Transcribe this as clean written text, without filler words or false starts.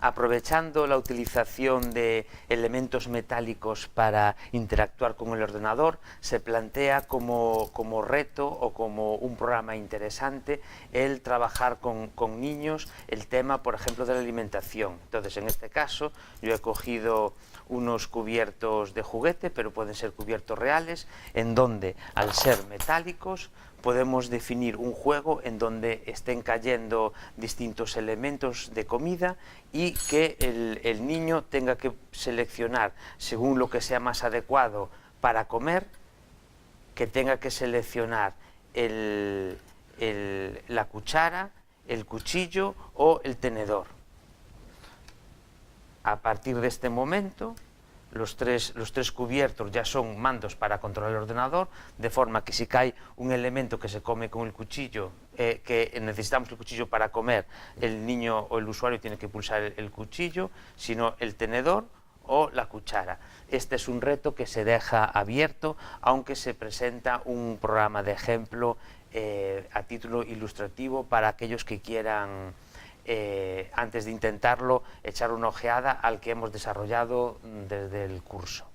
aprovechando la utilización de elementos metálicos para interactuar con el ordenador, se plantea como reto o como un programa interesante el trabajar con niños el tema, por ejemplo, de la alimentación. Entonces, en este caso, yo he cogido unos cubiertos de juguete, pero pueden ser cubiertos reales, en donde, al ser metálicos, podemos definir un juego en donde estén cayendo distintos elementos de comida y que el niño tenga que seleccionar, según lo que sea más adecuado para comer, que tenga que seleccionar la cuchara, el cuchillo o el tenedor. A partir de este momento, los tres cubiertos ya son mandos para controlar el ordenador, de forma que si cae un elemento que se come con el cuchillo, que necesitamos el cuchillo para comer, el niño o el usuario tiene que pulsar el cuchillo, sino el tenedor o la cuchara. Este es un reto que se deja abierto, aunque se presenta un programa de ejemplo a título ilustrativo para aquellos que quieran, antes de intentarlo, echar una ojeada al que hemos desarrollado desde el curso.